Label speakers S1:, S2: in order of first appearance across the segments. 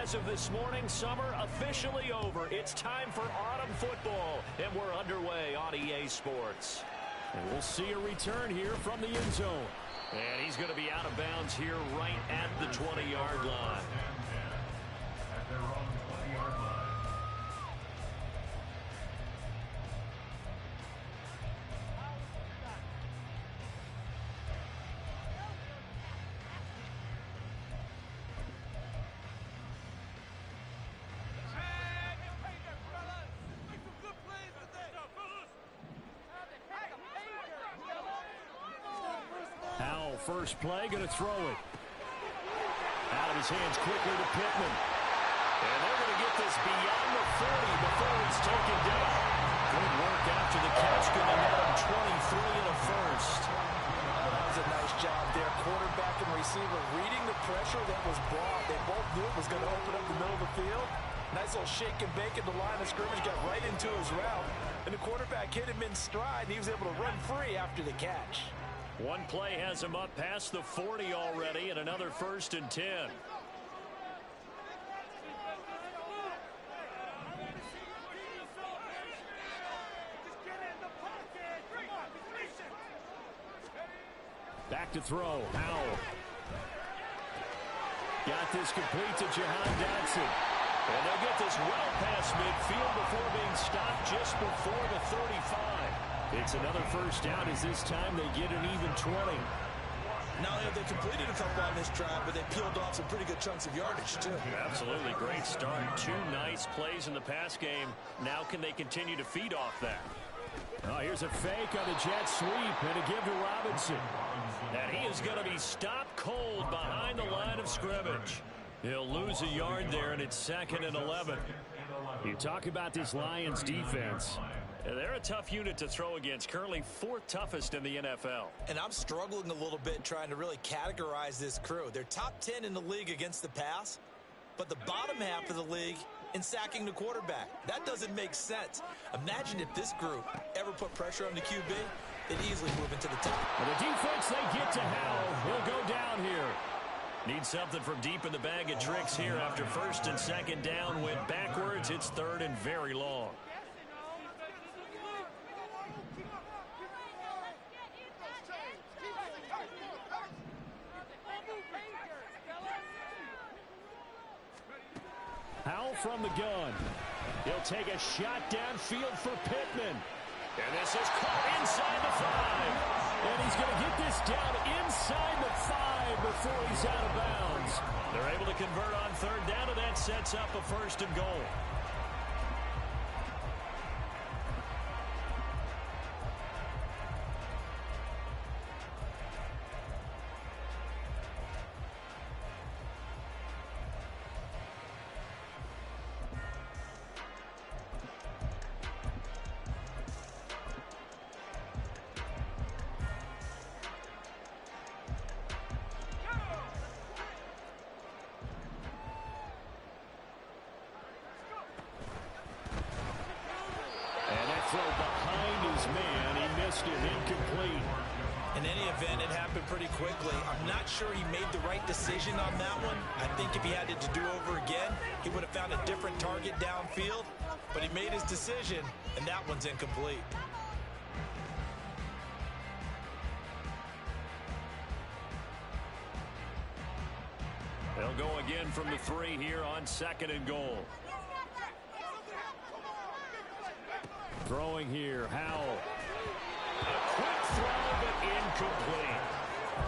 S1: as of this morning, summer officially over. It's time for autumn football, and we're underway on EA Sports.
S2: And we'll see a return here from the end zone.
S1: And he's going to be out of bounds here right at the 20-yard line.
S3: At their own 20-yard line.
S2: Howell, first play, going to throw it. Out of his hands quickly to Pittman.
S1: And they're going to get this beyond the 40 before he's taken down. Good work after the catch. Going to net him 23 and a first.
S4: That was a nice job there. Quarterback and receiver reading the pressure that was brought. They both knew it was going to open up the middle of the field. Nice little shake and bake at the line of scrimmage. Got right into his route. And the quarterback hit him in stride, and he was able to run free after the catch.
S1: One play has him up past the 40 already, and another 1st and 10.
S2: Back to throw. Howell. Got this complete to Jahan Dotson.
S1: And they'll get this well past midfield before being stopped just before the 35.
S2: It's another first down as this time they get an even 20.
S4: Not only have they completed a couple on this drive, but they peeled off some pretty good chunks of yardage, too.
S1: Absolutely great start. 2 nice plays in the pass game. Now can they continue to feed off that?
S2: Oh, here's a fake on the jet sweep and a give to Robinson.
S1: And he is going to be stopped cold behind the line of scrimmage. He'll lose a yard there, and it's 2nd and 11.
S2: You talk about this Lions defense.
S1: They're a tough unit to throw against, currently 4th toughest in the NFL.
S4: And I'm struggling a little bit trying to really categorize this crew. They're top 10 in the league against the pass, but the bottom half of the league in sacking the quarterback. That doesn't make sense. Imagine if this group ever put pressure on the QB, they'd easily move into the top.
S2: And the defense, they get to Howell. He'll go down here.
S1: Need something from deep in the bag of tricks here after 1st and 2nd down. Went backwards. It's 3rd and very long.
S2: Howell from the gun. He'll take a shot downfield for Pittman.
S1: And this is caught inside the 5.
S2: And he's going to get this down inside the 5 before he's out of bounds.
S1: They're able to convert on 3rd down, and that sets up a 1st and goal.
S2: Behind his man, he missed it, incomplete.
S4: In any event, it happened pretty quickly. I'm not sure he made the right decision on that one. I think if he had it to do over again, he would have found a different target downfield. But he made his decision, and that one's incomplete.
S1: They'll go again from the 3 here on 2nd and goal.
S2: Throwing here, Howell.
S1: A quick throw, but incomplete.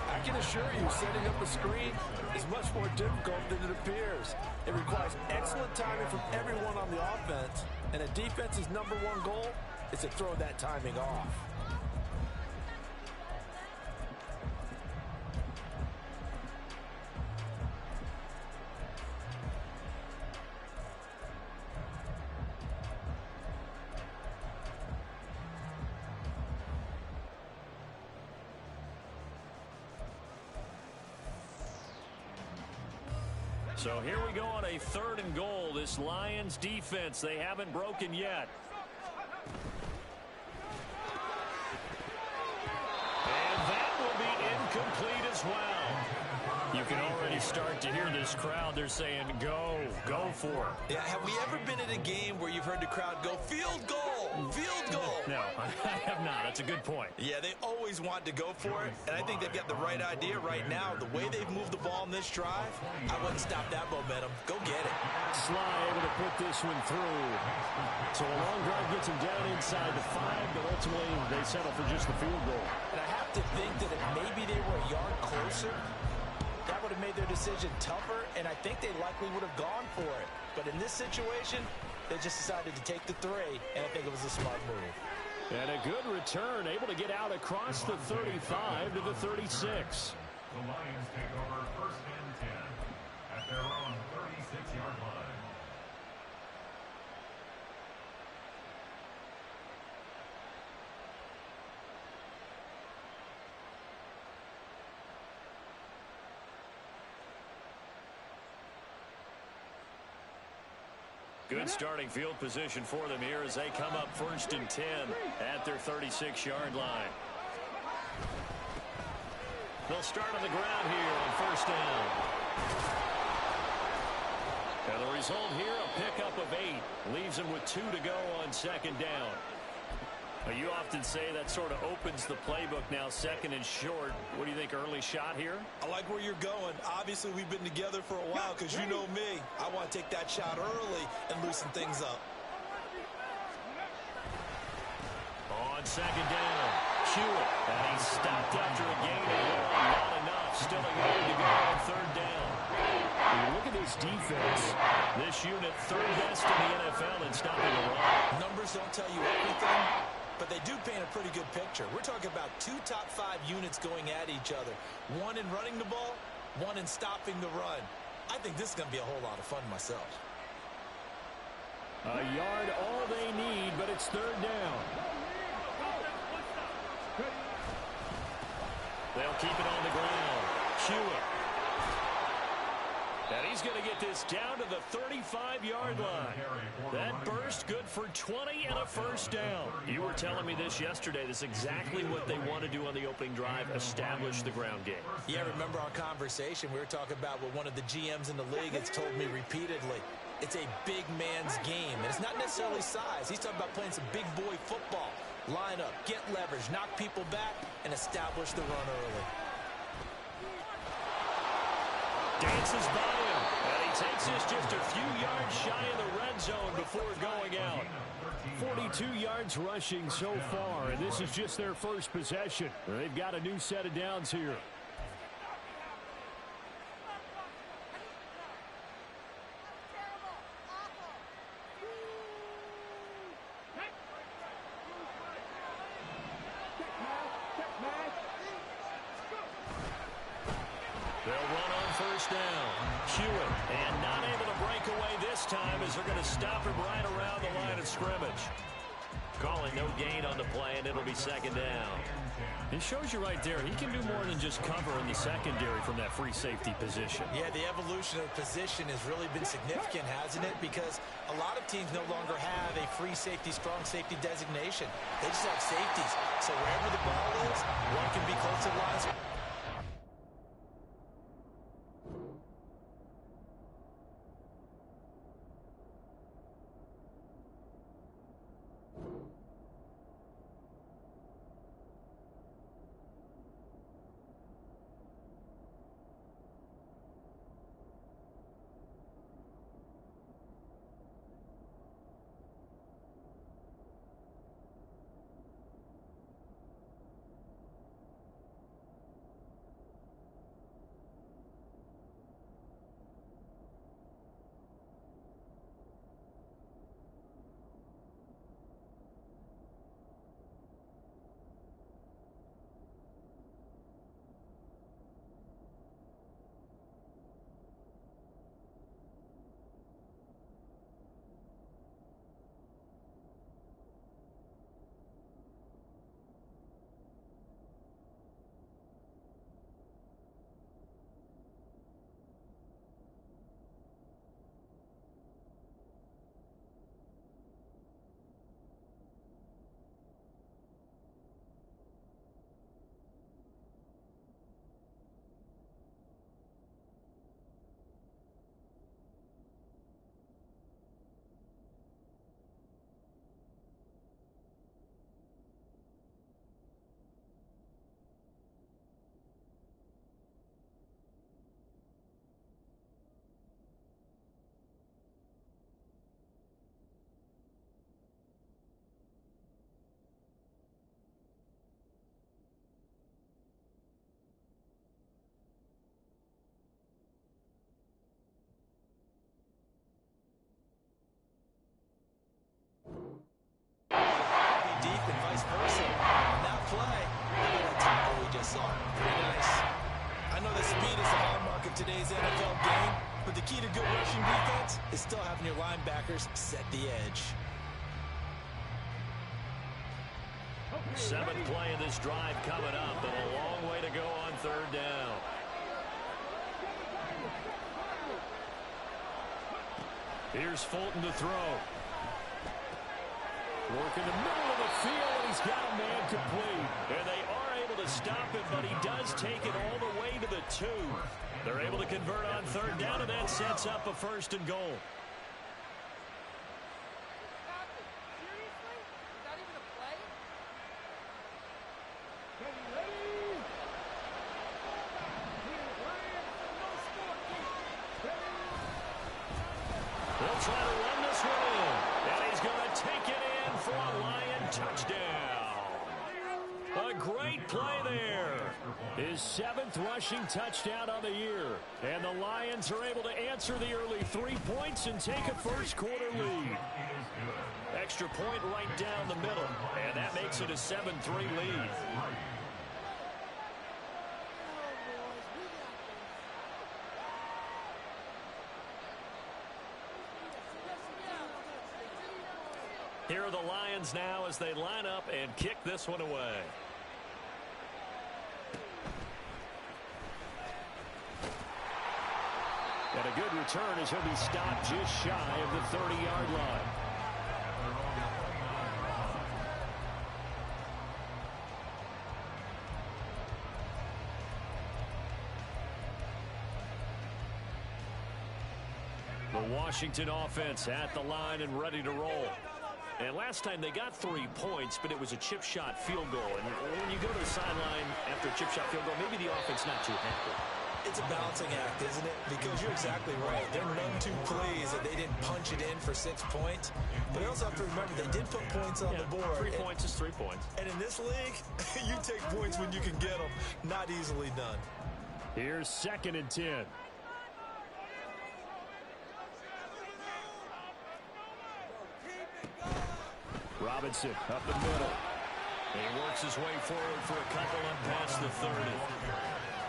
S4: I can assure you, setting up a screen is much more difficult than it appears. It requires excellent timing from everyone on the offense, and a defense's #1 goal is to throw that timing off.
S1: So here we go on a 3rd and goal. This Lions defense, they haven't broken yet. And that will be incomplete as well. You can already
S2: start to hear this crowd. They're saying, go for it.
S4: Yeah, have we ever been at a game where you've heard the crowd go, field goal, field goal?
S2: No, I have not. That's a good point.
S4: Yeah, they always want to go for it, and I think they've got the right idea right now. The way they've moved the ball in this drive, I wouldn't stop that momentum. Go get it.
S2: Sly able to put this one through. So a long drive gets him down inside the 5, but ultimately they settle for just the field goal.
S4: And I have to think that if maybe they were a yard closer, that would have made their decision tougher, and I think they likely would have gone for it. But in this situation, they just decided to take the 3, and I think it was a smart move.
S2: And a good return, able to get out across the 35 to the 36.
S3: The Lions take over 1st and 10 at their own 36-yard line.
S2: Good starting field position for them here as they come up 1st and 10 at their 36-yard line. They'll start on the ground here on 1st down. And the result here, a pickup of 8. Leaves them with 2 to go on 2nd down. You often say that sort of opens the playbook now, 2nd and short. What do you think, early shot here?
S4: I like where you're going. Obviously, we've been together for a while because you know me. I want to take that shot early and loosen things up.
S2: On 2nd down, Hewitt. And he's stopped after a gain of 1. Not enough. Still a yard to go on 3rd down. When you look at this defense, this unit 3rd best in the NFL in stopping the run.
S4: Numbers don't tell you everything, but they do paint a pretty good picture. We're talking about 2 top 5 units going at each other. 1 in running the ball, 1 in stopping the run. I think this is going to be a whole lot of fun myself.
S2: A yard all they need, but it's 3rd down. They'll keep it on the ground. Hewitt. And he's going to get this down to the 35-yard line. That burst good for 20 and a 1st down. You were telling me this yesterday. This is exactly what they want to do on the opening drive, establish the ground game.
S4: Yeah, remember our conversation. We were talking about what one of the GMs in the league has told me repeatedly. It's a big man's game, and it's not necessarily size. He's talking about playing some big boy football. Line up, get leverage, knock people back, and establish the run early.
S2: Dances by him, and he takes this just a few yards shy of the red zone before going out. 42 yards rushing so far, and this is just their first possession. They've got a new set of downs here. They'll run on 1st down. Hewitt, and not able to break away this time as they're going to stop him right around the line of scrimmage. Calling no gain on the play, and it'll be 2nd down. It shows you right there, he can do more than just cover in the secondary from that free safety position.
S4: Yeah, the evolution of position has really been significant, hasn't it? Because a lot of teams no longer have a free safety, strong safety designation. They just have safeties. So wherever the ball is, one can be close to the line. today's NFL game, but the key to good rushing defense is still having your linebackers set the edge.
S2: Seventh play of this drive coming up, and a long way to go on third down. Here's Fulton to throw. Work in the middle of the field, and he's got a man complete. And they are able to stop him, but he does take it all the way to the 2. They're able to convert on third down, and that sets up a 1st and goal. They'll try to run this one in, and he's going to take it in for a Lion touchdown. A great play there. His 7th rushing touchdown on the year. And the Lions are able to answer the early 3 points and take a first-quarter lead. Extra point right down the middle, and that makes it a 7-3 lead. Here are the Lions now as they line up and kick this one away. And a good return as he'll be stopped just shy of the 30-yard line. The Washington offense at the line and ready to roll. And last time they got 3 points, but it was a chip shot field goal. And when you go to the sideline after a chip shot field goal, maybe the offense not too happy.
S4: It's a balancing act, isn't it? Because you're exactly right. There are none too plays that they didn't punch it in for 6 points. But you also have to remember they did put points on the board.
S2: 3 points is 3 points.
S4: And in this league, you take points when you can get them. Not easily done.
S2: Here's 2nd and 10. Robinson up the middle. He works his way forward for a couple up past the 30.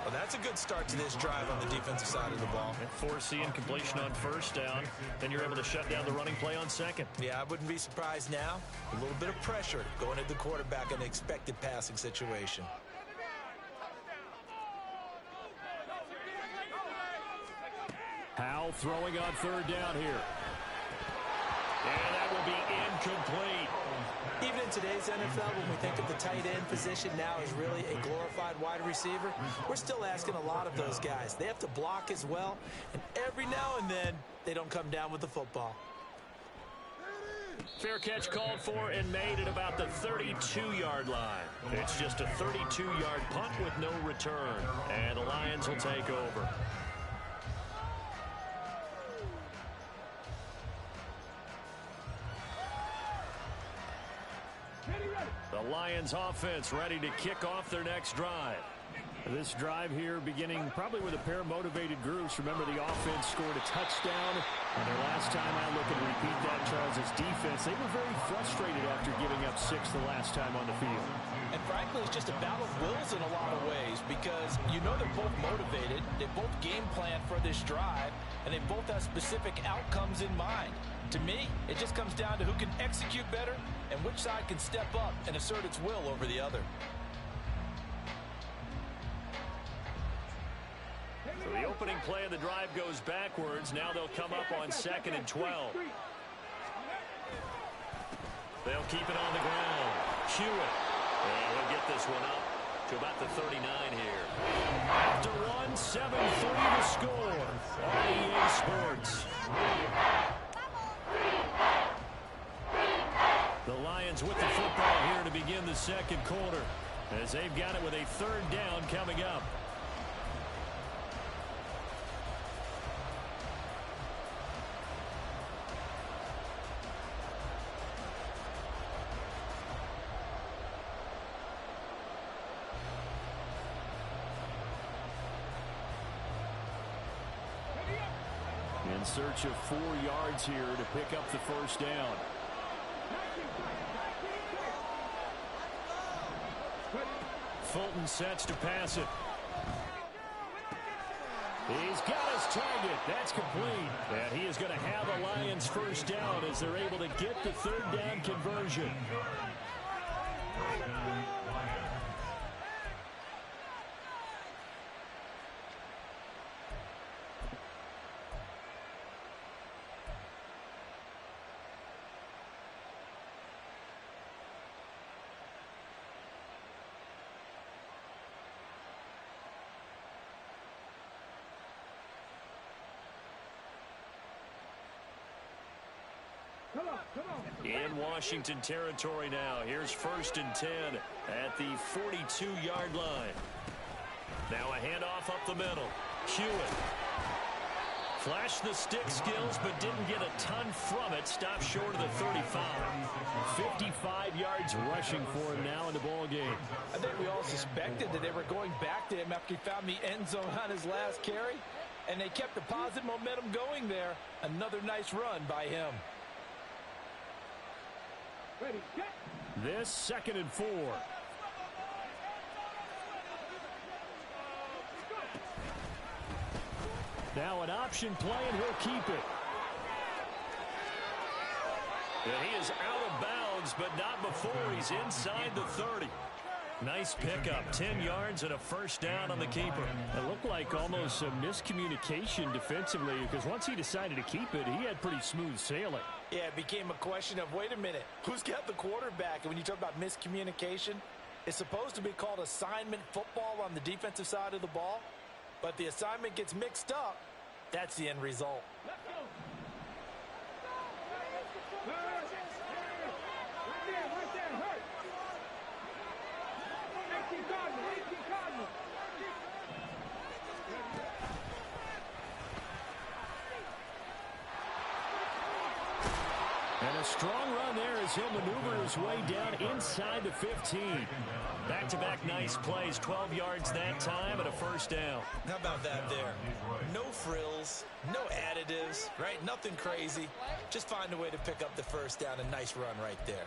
S4: Well, that's a good start to this drive on the defensive side of the ball.
S2: And forcing completion on 1st down. Then you're able to shut down the running play on 2nd.
S4: Yeah, I wouldn't be surprised now. A little bit of pressure going at the quarterback in an expected passing situation.
S2: Howell throwing on 3rd down here. And that will be incomplete.
S4: Even in today's NFL, when we think of the tight end position now as really a glorified wide receiver, we're still asking a lot of those guys. They have to block as well, and every now and then, they don't come down with the football.
S2: Fair catch called for and made at about the 32-yard line. It's just a 32-yard punt with no return, and the Lions will take over. The Lions offense ready to kick off their next drive. This drive here beginning probably with a pair of motivated groups. Remember, the offense scored a touchdown. And their last time I look and repeat that, Charles, as defense, they were very frustrated after giving up 6 the last time on the field.
S4: And frankly, it's just a battle of wills in a lot of ways because you know they're both motivated. They both game plan for this drive, and they both have specific outcomes in mind. To me, it just comes down to who can execute better and which side can step up and assert its will over the other.
S2: So the opening play of the drive goes backwards. Now they'll come up on 2nd and 12. They'll keep it on the ground. Hewitt. And we'll get this one up to about the 39 here. After one, 7-3 to score on EA Sports. The Lions with the football here to begin the 2nd quarter as they've got it with a 3rd down coming up. In search of 4 yards here to pick up the 1st down. Fulton sets to pass it. He's got his target. That's complete. And he is going to have a Lions first down as they're able to get the third down conversion. In Washington territory now. Here's 1st and 10 at the 42-yard line. Now a handoff up the middle. Hewitt. Flashed the stick skills, but didn't get a ton from it. Stopped short of the 35. 55 yards rushing for him now in the ball game.
S4: I think we all suspected that they were going back to him after he found the end zone on his last carry. And they kept the positive momentum going there. Another nice run by him.
S2: This 2nd and 4. Now an option play, and he'll keep it. And he is out of bounds, but not before he's inside the 30. Nice pickup, 10 yards and a first down on the keeper. It looked like almost a miscommunication defensively, because once he decided to keep it, he had pretty smooth sailing.
S4: Yeah, it became a question of, wait a minute, who's got the quarterback? And when you talk about miscommunication, it's supposed to be called assignment football on the defensive side of the ball. But the assignment gets mixed up. That's the end result.
S5: Let's go. Right there, hurt. 18 Cardinal.
S2: And a strong run there as he'll maneuver his way down inside the 15. Back-to-back nice plays, 12 yards that time and a first down.
S4: How about that there? No frills, no additives, right? Nothing crazy. Just find a way to pick up the first down. A nice run right there.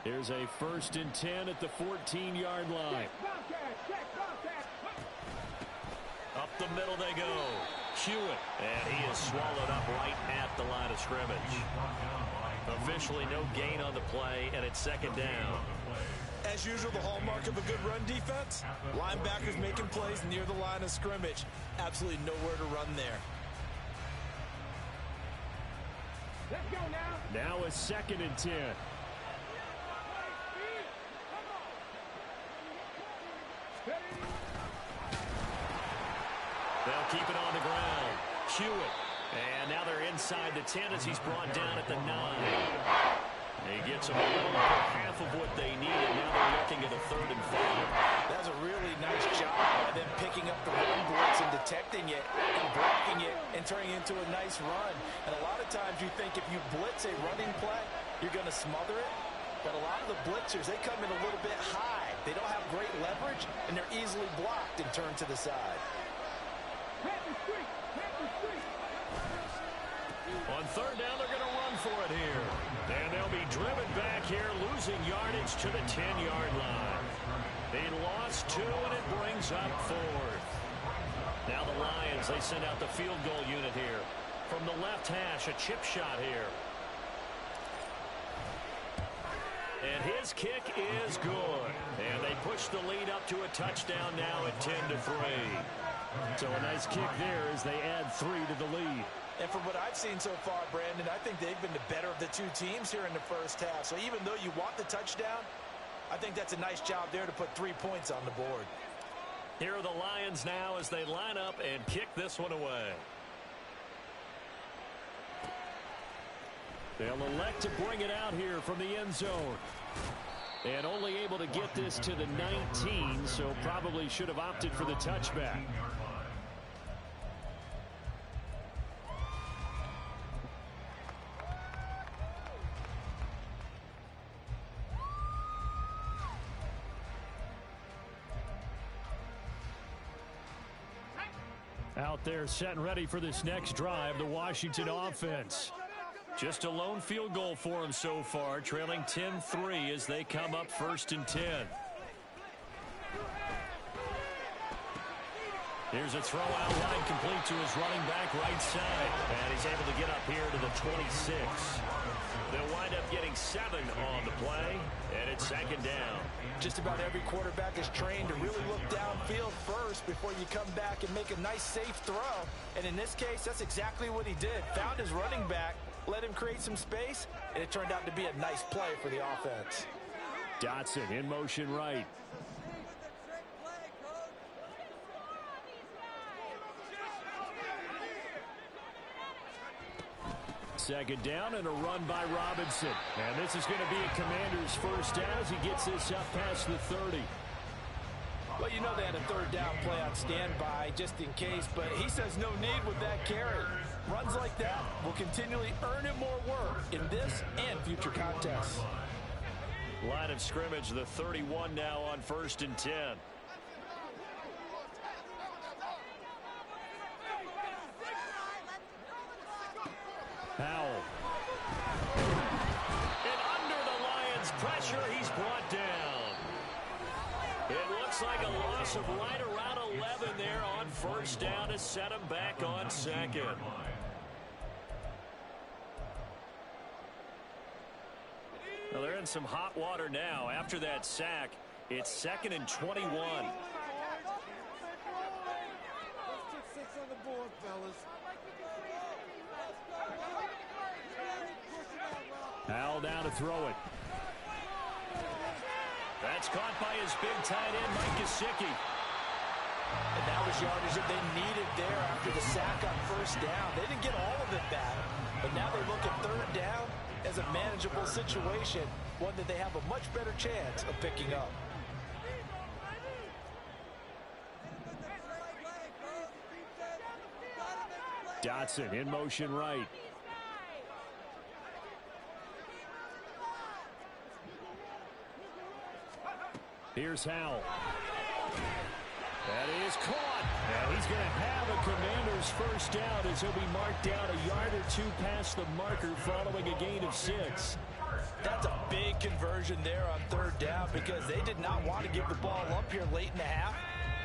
S2: Here's a 1st and 10 at the 14-yard line. Up the middle they go. Hewitt, and he is swallowed up right at the line of scrimmage. Officially no gain on the play, and it's 2nd down.
S4: As usual, the hallmark of a good run defense, linebackers making plays near the line of scrimmage. Absolutely nowhere to run there.
S5: Let's go now.
S2: Now a 2nd and 10. They'll keep it on the ground. Hewitt. And now they're inside the 10 as he's brought down at the 9. He gets them a little over half of what they needed. Now they're looking at a 3rd and 5.
S4: That's a really nice job by them picking up the run blitz and detecting it and blocking it and turning it into a nice run. And a lot of times you think if you blitz a running play, you're going to smother it. But a lot of the blitzers, they come in a little bit high. They don't have great leverage, and they're easily blocked and turned to the side.
S2: On 3rd down, they're going to run for it here. And they'll be driven back here, losing yardage to the 10-yard line. They lost 2, and it brings up 4th. Now the Lions, they send out the field goal unit here. From the left hash, a chip shot here. And his kick is good. And they push the lead up to a touchdown now at 10-3. So a nice kick there as they add 3 to the lead.
S4: And from what I've seen so far, Brandon, I think they've been the better of the two teams here in the first half. So even though you want the touchdown, I think that's a nice job there to put 3 points on the board.
S2: Here are the Lions now as they line up and kick this one away. They'll elect to bring it out here from the end zone. And only able to get this to the 19, so probably should have opted for the touchback. Out there set and ready for this next drive, the Washington offense. Just a lone field goal for them so far, trailing 10-3 as they come up 1st and 10. Here's a throw out line complete to his running back right side. And he's able to get up here to the 26. They'll wind up getting 7 on the play, and it's 2nd down.
S4: Just about every quarterback is trained to really look downfield first before you come back and make a nice, safe throw. And in this case, that's exactly what he did. Found his running back, let him create some space, and it turned out to be a nice play for the offense.
S2: Dotson in motion right. Second down and a run by Robinson. And this is going to be a Commander's first down as he gets this up past the 30.
S4: Well, you know they had a 3rd down play on standby just in case, but he says no need with that carry. Runs like that will continually earn him more work in this and future contests.
S2: Line of scrimmage, the 31 now on 1st and 10. Powell. And under the Lions' pressure, he's brought down. It looks like a loss of right around 11 there on 1st down to set him back on 2nd. Well, they're in some hot water now. After that sack, it's 2nd and 21. Powell down to throw it. That's caught by his big tight end, Mike Gesicki.
S4: And that was yardage that they needed there after the sack on 1st down. They didn't get all of it back, but now they look at 3rd down as a manageable situation, one that they have a much better chance of picking up.
S2: Dotson in motion right. Here's Howell. That is caught. And he's going to have a Commander's first down as he'll be marked down a yard or 2 past the marker following a gain of 6.
S4: That's a big conversion there on 3rd down because they did not want to give the ball up here late in the half.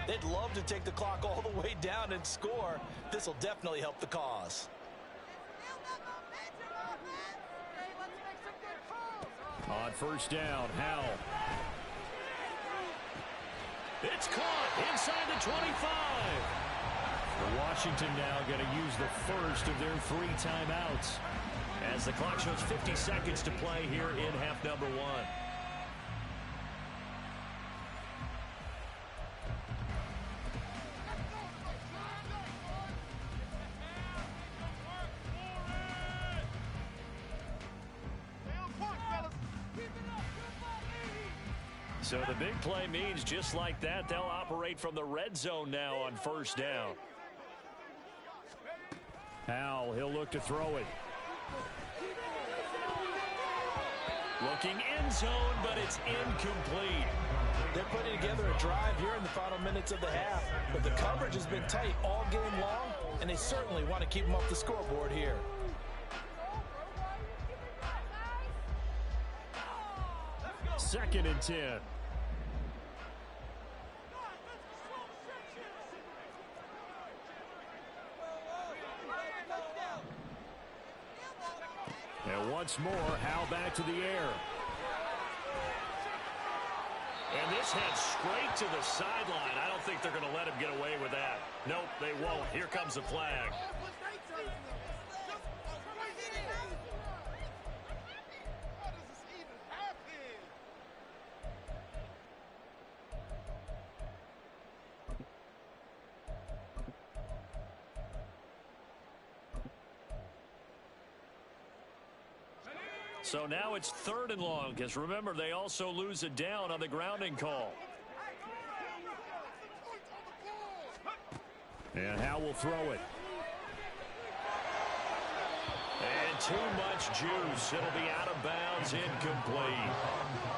S4: They'd love to take the clock all the way down and score. This will definitely help the cause.
S2: On 1st down, Howell. It's caught inside the 25. For Washington now going to use the first of their 3 timeouts as the clock shows 50 seconds to play here in half number 1. So the big play means just like that, they'll operate from the red zone now on 1st down. Howell, he'll look to throw it. Looking end zone, but it's incomplete.
S4: They're putting together a drive here in the final minutes of the half, but the coverage has been tight all game long, and they certainly want to keep them off the scoreboard here.
S2: Second and 10. And once more, Howell back to the air. And this heads straight to the sideline. I don't think they're going to let him get away with that. Nope, they won't. Here comes the flag. So now it's 3rd and long, because remember, they also lose a down on the grounding call. And Howell will throw it. And too much juice. It'll be out of bounds, incomplete.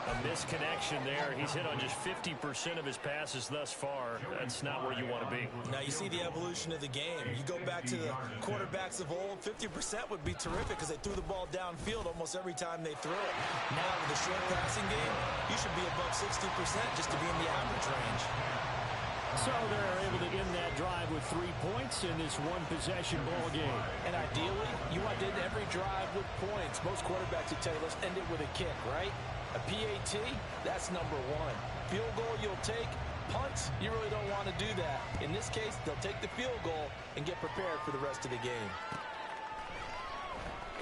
S2: A misconnection there. He's hit on just 50% of his passes thus far. That's not where you want to be.
S4: Now you see the evolution of the game. You go back to the quarterbacks of old, 50% would be terrific because they threw the ball downfield almost every time they threw it. Now with the short passing game, you should be above 60% just to be in the average range.
S1: So they're able to end that drive with 3 points in this one-possession ball game.
S4: And ideally, you want to end every drive with points. Most quarterbacks would tell you, let's end it with a kick, right? A PAT, that's number one. Field goal you'll take. Punts, you really don't want to do that. In this case, they'll take the field goal and get prepared for the rest of the game.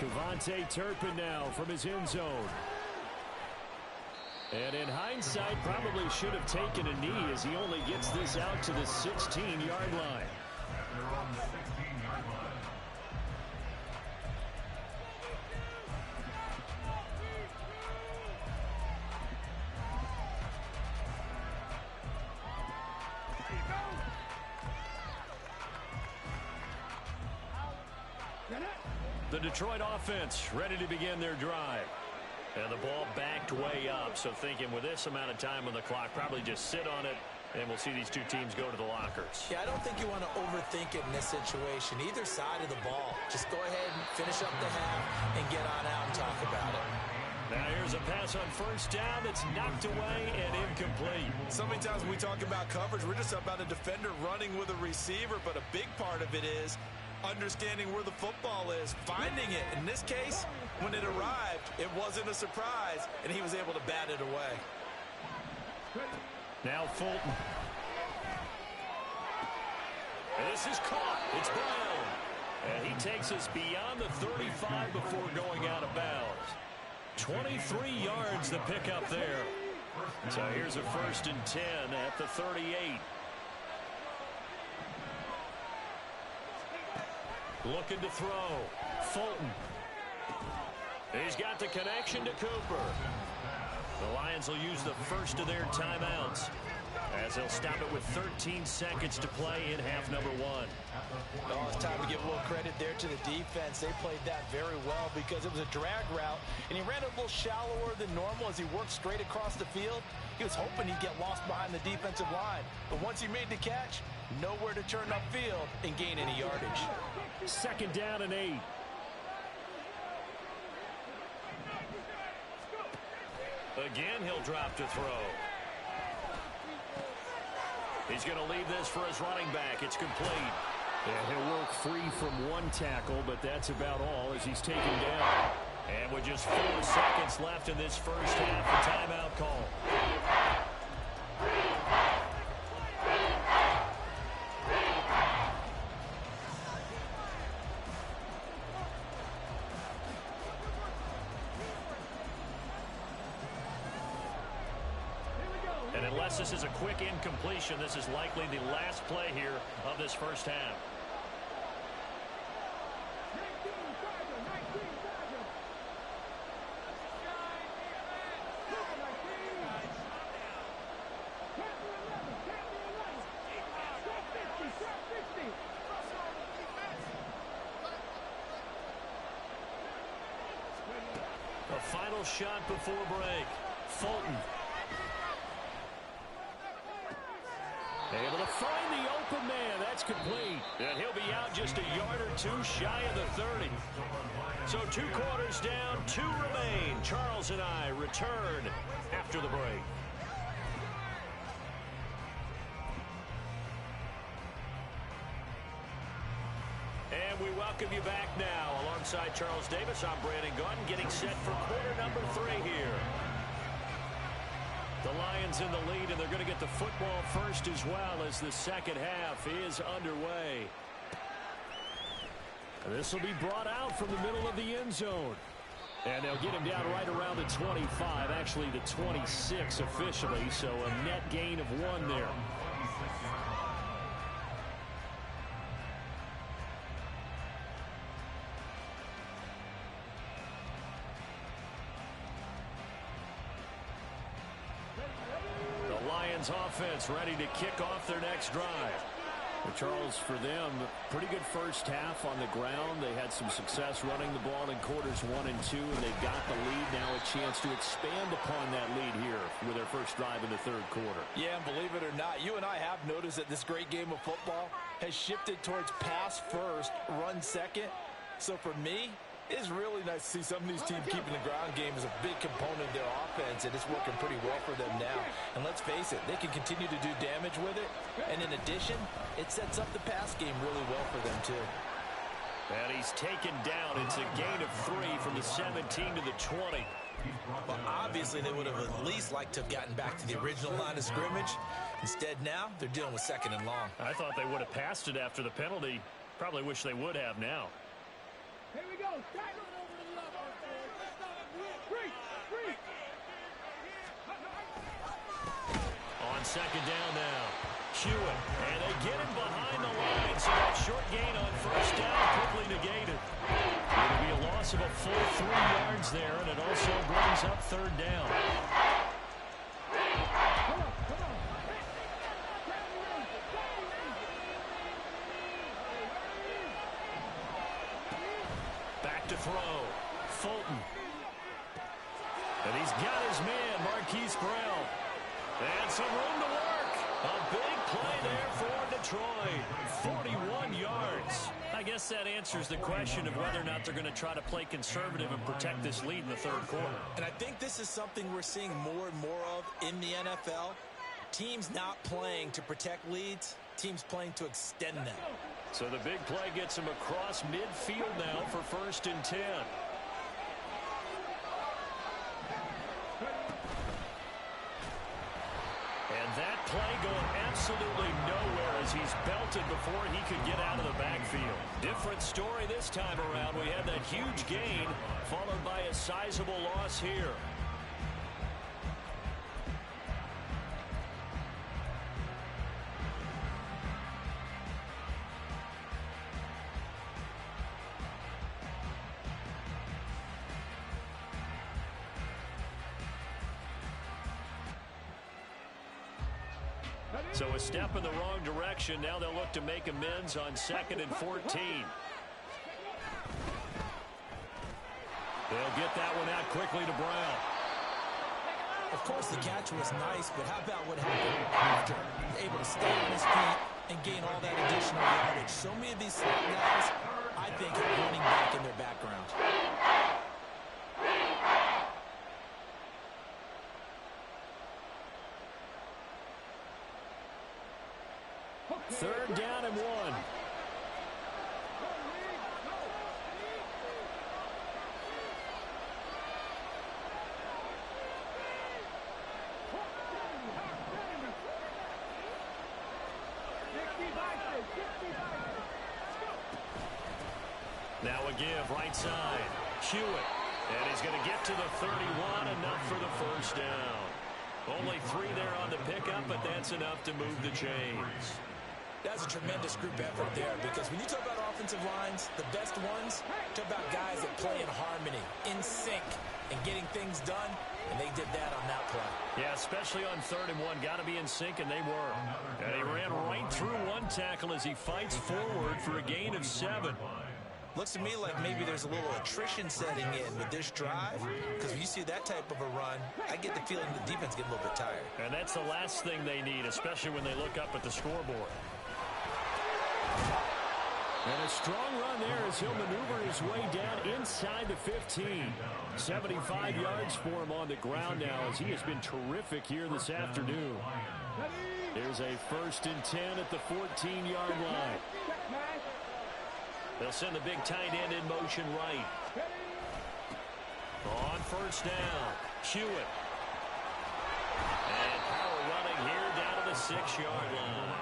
S1: Kevontae Turpin now from his end zone. And in hindsight, probably should have taken a knee as he only gets this out to the 16-yard line.
S3: At their own 16-yard line.
S2: The Detroit offense ready to begin their drive. And the ball backed way up, so thinking with this amount of time on the clock, probably just sit on it, and we'll see these two teams go to the lockers.
S4: Yeah, I don't think you want to overthink it in this situation. Either side of the ball. Just go ahead and finish up the half and get on out and talk about it.
S2: Now here's a pass on first down that's knocked away and incomplete.
S4: So many times when we talk about coverage, we're just about a defender running with a receiver, but a big part of it is understanding where the football is, finding it. In this case, when it arrived, it wasn't a surprise, and he was able to bat it away.
S2: Now Fulton. This is caught. It's Brown. And he takes us beyond the 35 before going out of bounds. 23 yards the pickup there. So here's a 1st and 10 at the 38. Looking to throw. Fulton. He's got the connection to Cooper. The Lions will use the first of their timeouts as they'll stop it with 13 seconds to play in half number 1.
S4: Oh, it's time to give a little credit there to the defense. They played that very well because it was a drag route, and he ran a little shallower than normal as he worked straight across the field. He was hoping he'd get lost behind the defensive line, but once he made the catch, nowhere to turn upfield and gain any yardage.
S1: 2nd down and 8.
S2: Again, he'll drop to throw. He's going to leave this for his running back. It's complete.
S1: And he'll work free from one tackle, but that's about all as he's taken down.
S2: And with just 4 seconds left in this first half, a timeout call. And unless this is a quick incompletion, this is likely the last play here of this first half. A final shot before break. Fulton. Able to find the open man. That's complete. And he'll be out just a yard or two shy of the 30. So 2 quarters down, 2 remain. Charles and I return after the break. And we welcome you back now. Alongside Charles Davis, I'm Brandon Gunn, getting set for quarter number 3 here. The Lions in the lead, and they're going to get the football first as well as the second half is underway. And this will be brought out from the middle of the end zone. And they'll get him down right around the 25, actually the 26 officially, so a net gain of 1 there. Offense ready to kick off their next drive.
S1: Charles, for them, pretty good first half on the ground. They had some success running the ball in quarters 1 and 2, and they've got the lead. Now a chance to expand upon that lead here with their first drive in the third quarter.
S4: Yeah, and believe it or not, you and I have noticed that this great game of football has shifted towards pass first, run second. So for me, it's really nice to see some of these teams keeping the ground game as a big component of their offense, and it's working pretty well for them now. And let's face it, they can continue to do damage with it. And in addition, it sets up the pass game really well for them, too.
S2: And he's taken down. It's a gain of 3 from the 17 to the 20.
S4: Well, obviously, they would have at least liked to have gotten back to the original line of scrimmage. Instead, now, they're dealing with 2nd and long.
S2: I thought they would have passed it after the penalty. Probably wish they would have now.
S5: Here we go.
S2: On 2nd down now. Hewitt, and they get him behind the line, so that short gain on 1st down quickly negated. It'll be a loss of a full 3 yards there, and it also brings up 3rd down. Back to throw. Fulton. And he's got his man, Marquise Brown. And some room to work. A big play there for Detroit. 41 yards. I guess that answers the question of whether or not they're going to try to play conservative and protect this lead in the third quarter.
S4: And I think this is something we're seeing more and more of in the NFL. Teams not playing to protect leads, teams playing to extend them.
S2: So the big play gets him across midfield now for 1st and 10. And that play going absolutely nowhere as he's belted before he could get out of the backfield. Different story this time around. We had that huge gain followed by a sizable loss here. So a step in the wrong direction. Now they'll look to make amends on 2nd and 14. They'll get that one out quickly to Brown.
S4: Of course, the catch was nice, but how about what happened after? Able to stay on his feet and gain all that additional yardage. So many of these slot guys, I think, have running back in their background.
S2: 3rd down and 1. Now a give, right side. Hewitt. And he's going to get to the 31, enough for the 1st down. Only 3 there on the pickup, but that's enough to move the chains.
S4: That's a tremendous group effort there, because when you talk about offensive lines, the best ones, talk about guys that play in harmony, in sync, and getting things done, and they did that on that play.
S2: Yeah, especially on 3rd and 1. Got to be in sync, and they were. And he ran right through one tackle as he fights forward for a gain of 7.
S4: Looks to me like maybe there's a little attrition setting in with this drive, because when you see that type of a run, I get the feeling the defense get a little bit tired.
S2: And that's the last thing they need, especially when they look up at the scoreboard. And a strong run there as he'll maneuver his way down inside the 15. 75 yards for him on the ground now as he has been terrific here this afternoon. There's a 1st and 10 at the 14-yard line. They'll send the big tight end in motion right. On 1st down, Hewitt. And power running here down to the 6-yard line.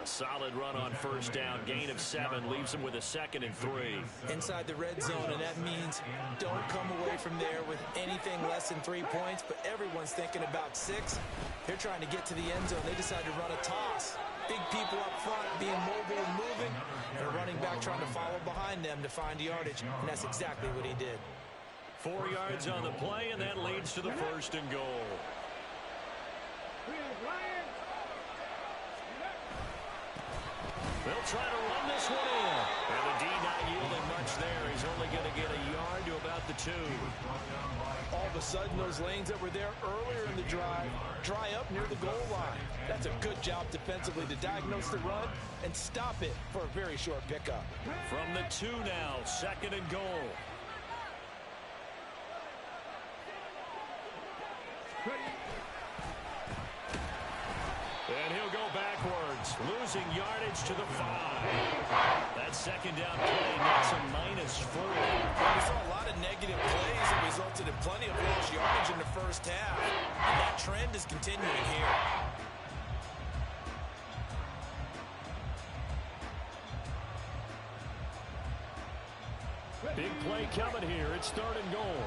S2: A solid run on 1st down. Gain of 7 leaves him with a 2nd and 3.
S4: Inside the red zone, and that means don't come away from there with anything less than 3 points, but everyone's thinking about 6. They're trying to get to the end zone. They decide to run a toss. Big people up front being mobile and moving, and a running back trying to follow behind them to find yardage, and that's exactly what he did.
S2: 4 yards on the play, and that leads to the 1st and goal. They'll try to run this one in. And the D not yielding much there. He's only going to get a yard to about the 2.
S4: All of a sudden, those lanes that were there earlier in the drive dry up near the goal line. That's a good job defensively to diagnose the run and stop it for a very short pickup.
S2: From the 2 now, 2nd and goal. And he'll go backwards, losing yardage to the 5. That 2nd down play nets a -4.
S4: We saw a lot of negative plays that resulted in plenty of lost yardage in the first half. And that trend is continuing here.
S1: Big play coming here. It's 3rd and goal.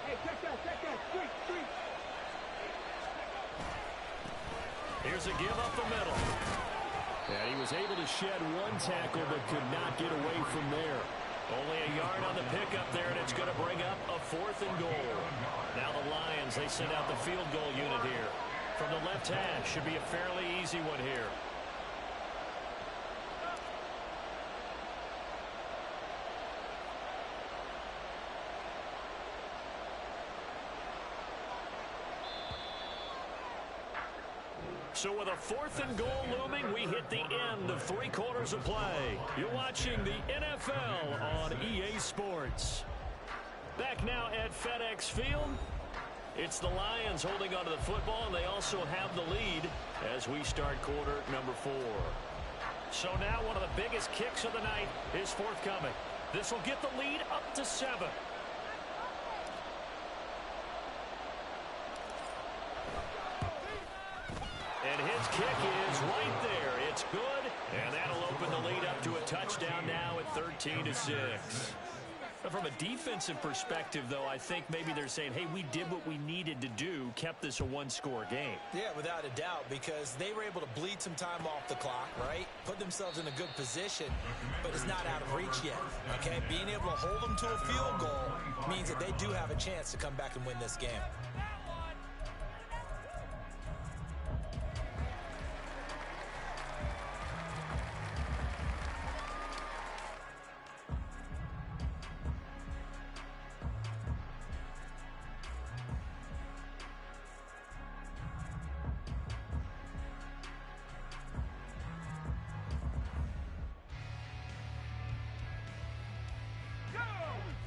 S5: Hey, check that, street.
S2: Here's a give up the middle.
S1: And he was able to shed 1 tackle but could not get away from there.
S2: Only a yard on the pickup there, and it's going to bring up a 4th and goal. Now the Lions, they send out the field goal unit here. From the left hash, should be a fairly easy one here. So with a 4th and goal looming, we hit the end of 3 quarters of play. You're watching the NFL on EA Sports. Back now at FedEx Field. It's the Lions holding onto the football, and they also have the lead as we start quarter number 4. So now one of the biggest kicks of the night is forthcoming. This will get the lead up to 7. And his kick is right there. It's good, and that'll open the lead up to a touchdown now at 13-6. From a defensive perspective, though, I think maybe they're saying, hey, we did what we needed to do, kept this a 1-score game.
S4: Yeah, without a doubt, because they were able to bleed some time off the clock, right? Put themselves in a good position, but it's not out of reach yet, okay? Being able to hold them to a field goal means that they do have a chance to come back and win this game.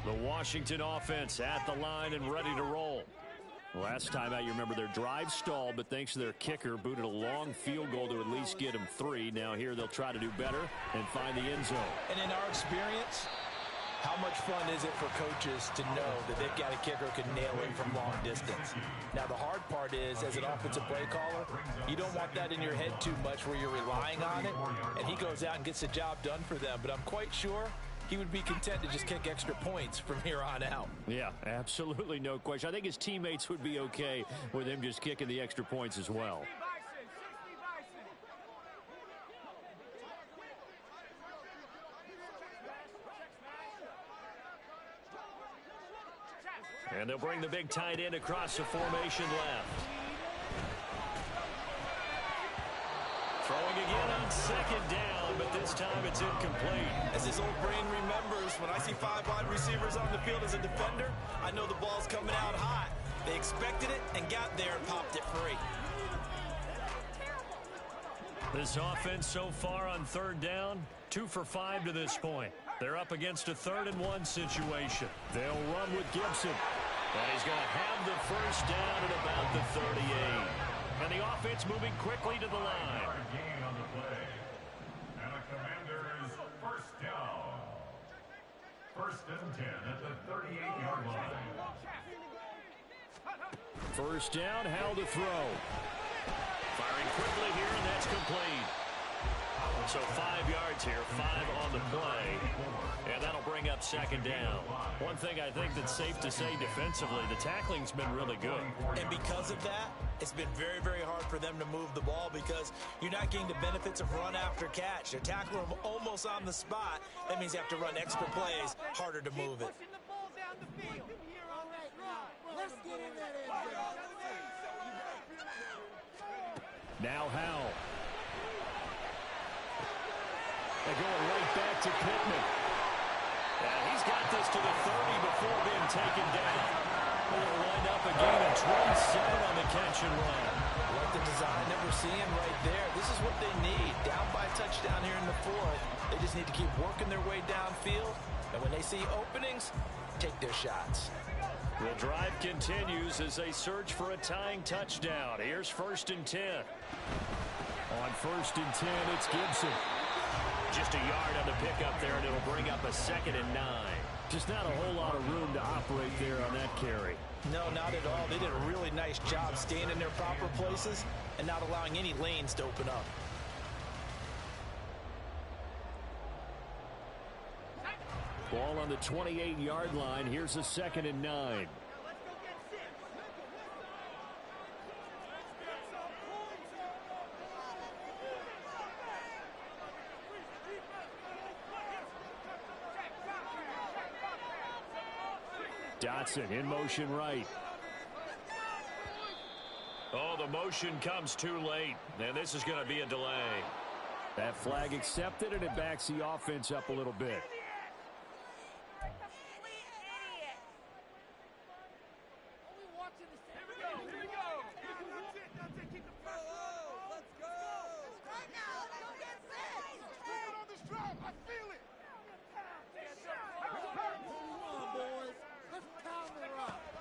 S2: The Washington offense at the line and ready to roll.
S1: Last time out, you remember their drive stalled, but thanks to their kicker, booted a long field goal to at least get them 3. Now here they'll try to do better and find the end zone.
S4: And in our experience, how much fun is it for coaches to know that they've got a kicker who can nail it from long distance? Now, the hard part is, as an offensive play caller, you don't want that in your head too much where you're relying on it, and he goes out and gets the job done for them. But I'm quite sure he would be content to just kick extra points from here on out.
S1: Yeah, absolutely no question. I think his teammates would be okay with him just kicking the extra points as well.
S2: And they'll bring the big tight end across the formation left. Throwing again on 2nd down, but this time it's incomplete.
S4: As his old brain remembers, when I see 5 wide receivers on the field as a defender, I know the ball's coming out hot. They expected it and got there and popped it free.
S2: This offense so far on 3rd down, 2 for 5 to this point. They're up against a 3rd and 1 situation. They'll run with Gibson. And he's going to have the first down at about the 38. And the offense moving quickly to the line.
S3: Gain on the play. And a Commander's first down. 1st and 10 at the 38-yard line.
S1: First down, how to throw.
S2: Firing quickly here, and that's complete. So 5 yards here, 5 on the play. And that'll bring up 2nd down. One thing I think that's safe to say defensively, the tackling's been really good.
S4: And because of that, it's been very, very hard for them to move the ball because you're not getting the benefits of run after catch. They're tackling them almost on the spot. That means you have to run extra plays, harder to move it.
S1: Now Howell. They're going right back to Pittman.
S2: And he's got this to the 30 before being taken down. They'll wind up a gain of 27 on the catch and run.
S4: Like the design that we're seeing right there. This is what they need. Down by a touchdown here in the fourth. They just need to keep working their way downfield. And when they see openings, take their shots.
S2: The drive continues as they search for a tying touchdown. Here's 1st and 10.
S1: On 1st and 10, it's Gibson.
S2: Just a yard on the pickup there, and it'll bring up a 2nd and 9.
S1: Just not a whole lot of room to operate there on that carry.
S4: No, not at all. They did a really nice job staying in their proper places and not allowing any lanes to open up.
S1: Ball on the 28-yard line. Here's a 2nd and 9. Dotson in motion right.
S2: Oh, the motion comes too late, and this is going to be a delay.
S1: That flag accepted, and it backs the offense up a little bit.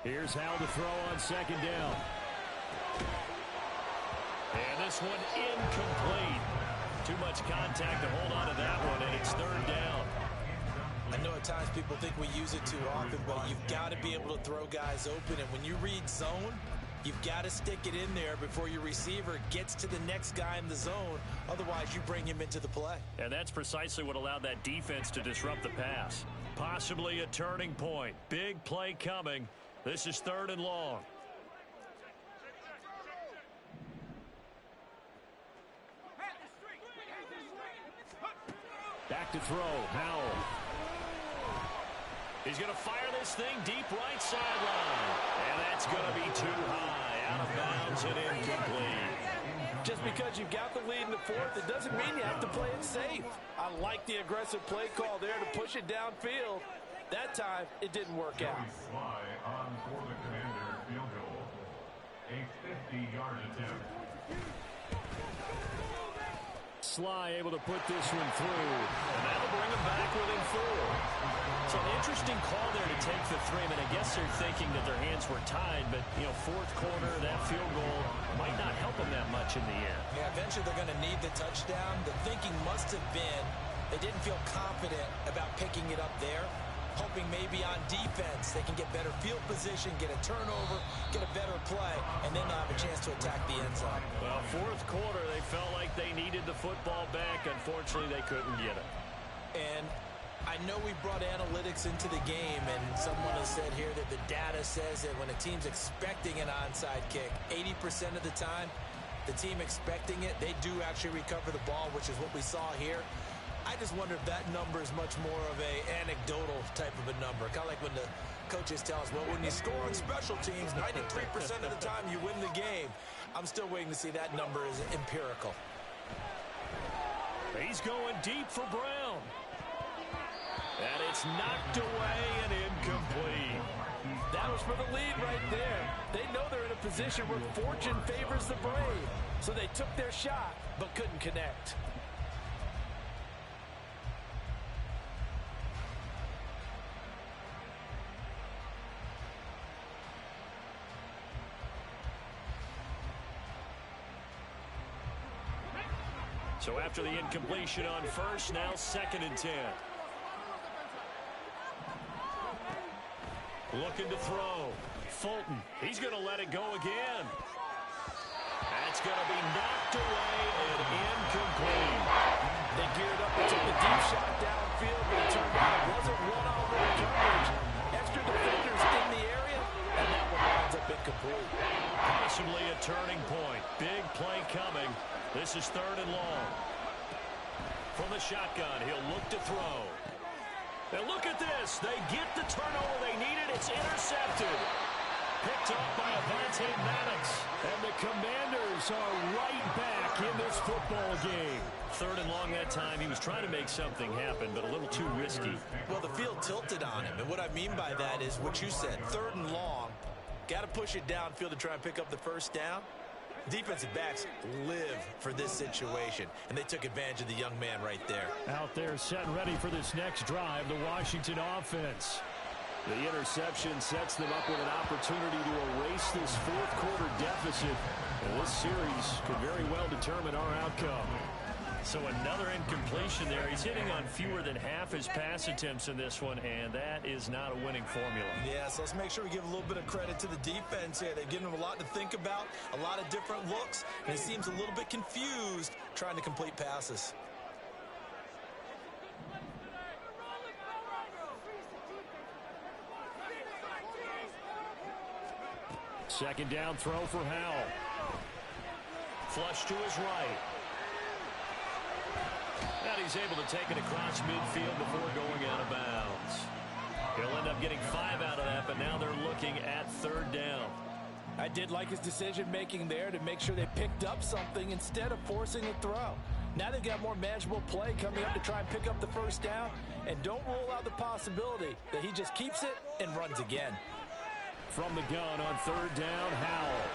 S1: Here's Hal to throw on 2nd down.
S2: And this one incomplete. Too much contact to hold on to that one, and it's 3rd down.
S4: I know at times people think we use it too often, but you've got to be able to throw guys open. And when you read zone, you've got to stick it in there before your receiver gets to the next guy in the zone. Otherwise, you bring him into the play.
S2: And that's precisely what allowed that defense to disrupt the pass. Possibly a turning point. Big play coming. This is 3rd and long.
S1: Back to throw. Howell.
S2: He's going to fire this thing deep right sideline. And that's going to be too high. Out of bounds and incomplete.
S4: Just because you've got the lead in the fourth, it doesn't mean you have to play it safe. I like the aggressive play call there to push it downfield. That time, it didn't work out.
S3: Sly on for the Commander field goal. A 50-yard attempt.
S1: Sly able to put this one through.
S2: And that'll bring him back within 4. So an interesting call there to take the 3. I mean, I guess they're thinking that their hands were tied, but, you know, 4th quarter, that field goal might not help them that much in the end.
S4: Yeah, eventually they're going to need the touchdown. The thinking must have been they didn't feel confident about picking it up there, hoping maybe on defense they can get better field position, get a turnover, get a better play, and then they'll have a chance to attack the end zone.
S2: Well, 4th quarter, they felt like they needed the football back. Unfortunately, they couldn't get it.
S4: And I know we brought analytics into the game, and someone has said here that the data says that when a team's expecting an onside kick, 80% of the time, the team expecting it, they do actually recover the ball, which is what we saw here. I just wonder if that number is much more of a anecdotal type of a number. Kind of like when the coaches tell us, well, when you score on special teams, 93% of the time you win the game. I'm still waiting to see that number is empirical.
S2: He's going deep for Brown. And it's knocked away and incomplete.
S4: That was for the lead right there. They know they're in a position where fortune favors the brave. So they took their shot, but couldn't connect.
S2: So after the incompletion on 1st, now 2nd and 10. Looking to throw. Fulton. He's going to let it go again. That's going to be knocked away and incomplete.
S4: They geared up and took the deep shot downfield, but it turned out it wasn't one-on-one coverage. Extra defenders in the area, and that one winds up incomplete.
S2: Possibly a turning point. Big play coming. This is 3rd and long. From the shotgun, he'll look to throw. And look at this. They get the turnover they needed. It's intercepted. Picked up by Avante Maddox.
S1: And the Commanders are right back in this football game.
S2: 3rd and long that time. He was trying to make something happen, but a little too risky.
S4: Well, the field tilted on him, and what I mean by that is what you said, 3rd and long. Got to push it downfield to try and pick up the first down. Defensive backs live for this situation, and they took advantage of the young man right there.
S1: Out there set and ready for this next drive, the Washington offense. The interception sets them up with an opportunity to erase this 4th quarter deficit. And this series could very well determine our outcome.
S2: So another incompletion there. He's hitting on fewer than half his pass attempts in this one, and that is not a winning formula.
S4: Yeah, so let's make sure we give a little bit of credit to the defense here. They've given him a lot to think about, a lot of different looks, and he seems a little bit confused trying to complete passes.
S1: Second down throw for Howell.
S2: Flush to his right. And he's able to take it across midfield before going out of bounds. He'll end up getting 5 out of that, but now they're looking at 3rd down.
S4: I did like his decision-making there to make sure they picked up something instead of forcing a throw. Now they've got more manageable play coming up to try and pick up the first down, and don't rule out the possibility that he just keeps it and runs again.
S1: From the gun on 3rd down, Howell.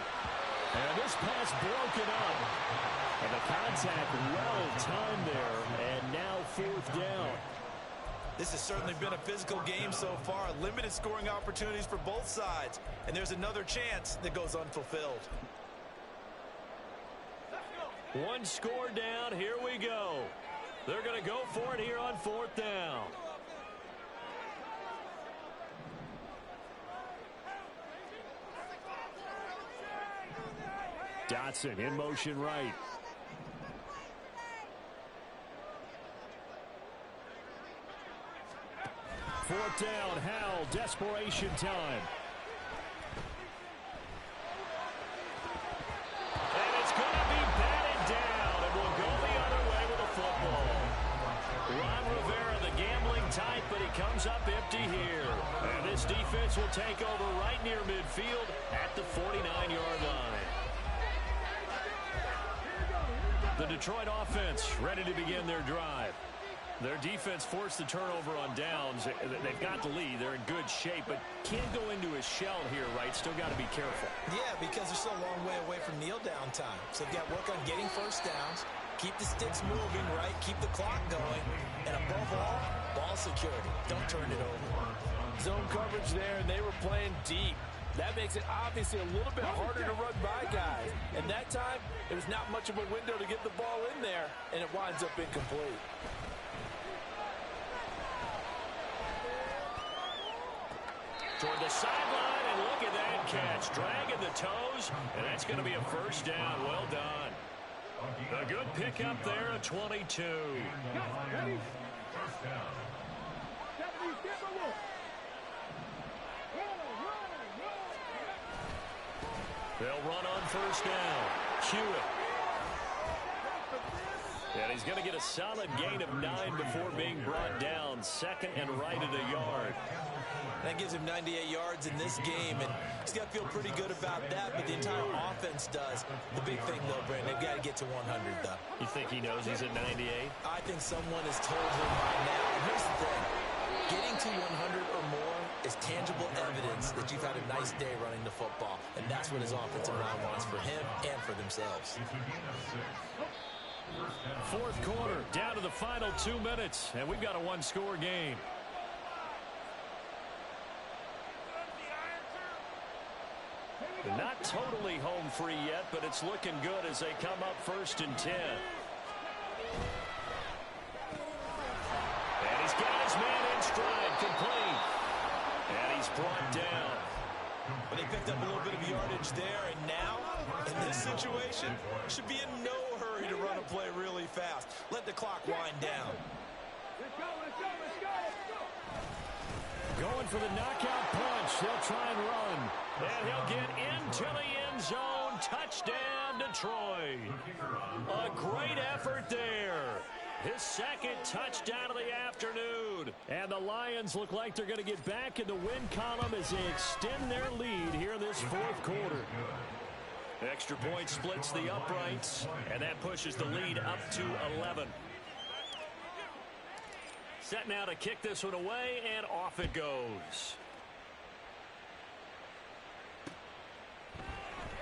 S1: And this pass broken up. And the contact well timed there, and now 4th down.
S4: This has certainly been a physical game so far. Limited scoring opportunities for both sides. And there's another chance that goes unfulfilled.
S2: 1 score down. Here we go. They're going to go for it here on 4th down.
S1: Dotson in motion right. Fourth down, Howell, desperation time.
S2: And it's going to be batted down, and we'll go the other way with the football. Ron Rivera, the gambling type, but he comes up empty here. And this defense will take over right near midfield at the 49-yard line. The Detroit offense ready to begin their drive. Their defense forced the turnover on downs. They've got the lead. They're in good shape, but can't go into a shell here, right? Still got to be careful.
S4: Yeah, because they're still a long way away from kneel down time. So they've got to work on getting first downs, keep the sticks moving, right? Keep the clock going. And above all, ball security. Don't turn it over. Zone coverage there, and they were playing deep. That makes it obviously a little bit harder to run by guys. And that time, there was not much of a window to get the ball in there, and it winds up incomplete.
S2: Toward the sideline, and look at that catch. Dragging the toes, and that's going to be a first down. Well done. A good pickup there at 22.
S3: First down.
S2: They'll run on first down. Hewitt. And he's going to get a solid gain of 9 before being brought down. Second and right at a yard.
S4: That gives him 98 yards in this game, and he's got to feel pretty good about that, but the entire offense does. The big thing, though, Brandon, they've got to get to 100, though.
S2: You think he knows he's at 98?
S4: I think someone has told him by now. And here's the thing. Getting to 100 or more is tangible evidence that you've had a nice day running the football, and that's what his offensive line wants for him and for themselves.
S1: Fourth quarter, down to the final 2 minutes, and we've got a one-score game. Not totally home free yet, but it's looking good as they come up 1st and 10. And he's got his man in stride, complete. And he's brought down.
S4: But they picked up a little bit of yardage there, and now, in this situation, should be in no hurry to run a play really fast. Let the clock wind down.
S5: Let's go, let's go, let's go, let's go.
S1: Going for the knockout punch. They'll try and run.
S2: And he'll get into the end zone. Touchdown, Detroit. A great effort there. His second touchdown of the afternoon.
S1: And the Lions look like they're going to get back in the win column as they extend their lead here in this fourth quarter.
S2: Extra point splits the uprights, and that pushes the lead up to 11. Set now to kick this one away, and off it goes.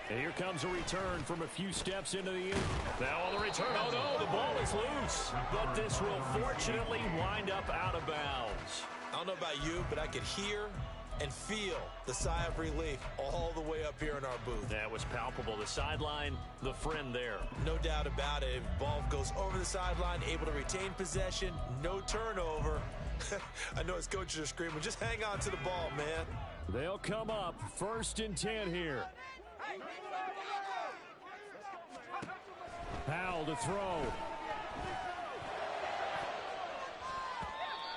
S2: And here comes a return from a few steps into the end. Now on the return, oh no, the ball is loose. But this will fortunately wind up out of bounds.
S4: I don't know about you, but I could hear and feel the sigh of relief all the way up here in our booth.
S2: That was palpable. The sideline, the friend there.
S4: No doubt about it. If the ball goes over the sideline, able to retain possession, no turnover. I know his coaches are screaming, just hang on to the ball, man.
S1: They'll come up 1st and 10 here. Powell to throw.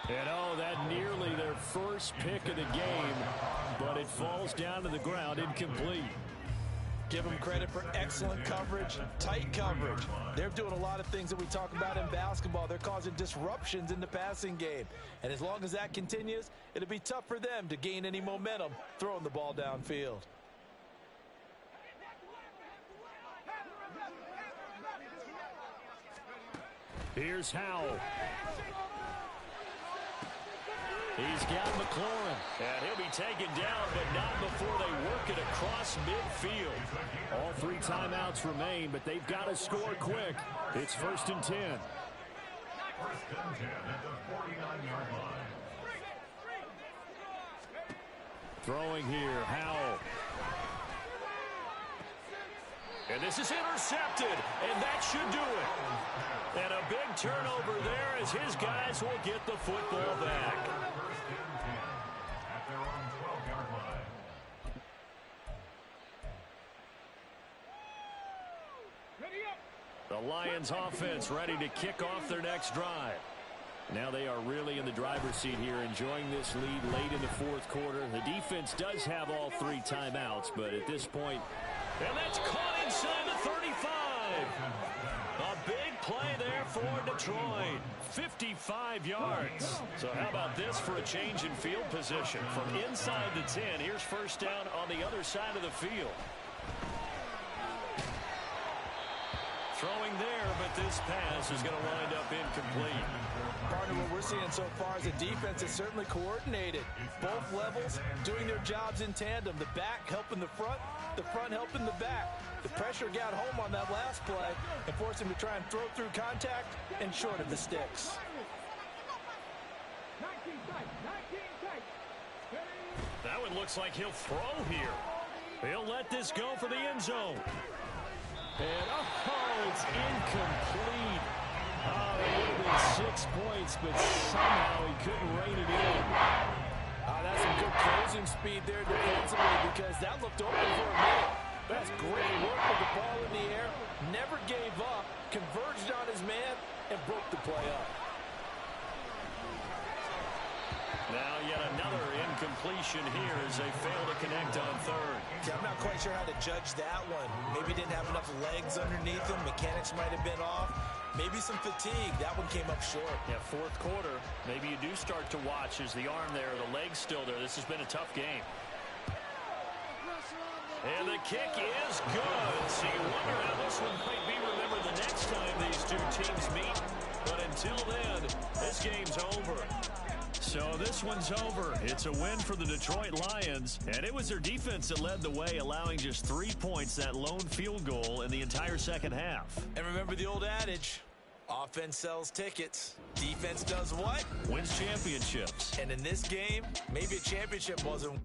S1: And oh, that nearly their first pick of the game, but it falls down to the ground incomplete.
S4: Give them credit for excellent coverage, tight coverage. They're doing a lot of things that we talk about in basketball. They're causing disruptions in the passing game. And as long as that continues, it'll be tough for them to gain any momentum throwing the ball downfield.
S1: Here's Howell. He's got McLaurin.
S2: And he'll be taken down, but not before they work it across midfield.
S1: All 3 timeouts remain, but they've got to score quick. It's 1st and 10.
S3: 1st and 10 at the 49-yard line.
S1: Throwing here, Howell.
S2: And this is intercepted, and that should do it. And a big turnover there as his guys will get the football back.
S3: 1st and 10 at their own 12-yard line.
S1: The Lions offense ready to kick off their next drive. Now they are really in the driver's seat here, enjoying this lead late in the 4th quarter. The defense does have all 3 timeouts, but at this point...
S2: And that's caught inside the 35. A big play there for Detroit. 55 yards. So how about this for a change in field position? From inside the 10, here's 1st down on the other side of the field. Throwing there, but this pass is going to wind up incomplete.
S4: Partner, what we're seeing so far is the defense is certainly coordinated. Both levels doing their jobs in tandem. The back helping the front helping the back. The pressure got home on that last play and forced him to try and throw through contact and short of the sticks.
S2: That one looks like he'll throw here. He'll let this go for the end zone.
S1: And oh, it's incomplete. Oh, it would have been 6 points, but somehow he couldn't rein it in.
S4: That's some good closing speed there defensively because that looked open for a minute. That's great work with the ball in the air. Never gave up, converged on his man, and broke the play up.
S2: Now yet another incompletion here as they fail to connect on 3rd.
S4: See, I'm not quite sure how to judge that one. Maybe didn't have enough legs underneath him. Mechanics might have been off. Maybe some fatigue. That one came up short.
S2: Yeah, 4th quarter. Maybe you do start to watch as the arm there, the leg's still there. This has been a tough game. And the kick is good. So you wonder how this one might be remembered the next time these 2 teams meet. But until then, this game's over. So this one's over. It's a win for the Detroit Lions, and it was their defense that led the way, allowing just 3 points, that lone field goal in the entire 2nd half.
S4: And remember the old adage, offense sells tickets. Defense does what?
S2: Wins championships.
S4: And in this game, maybe a championship wasn't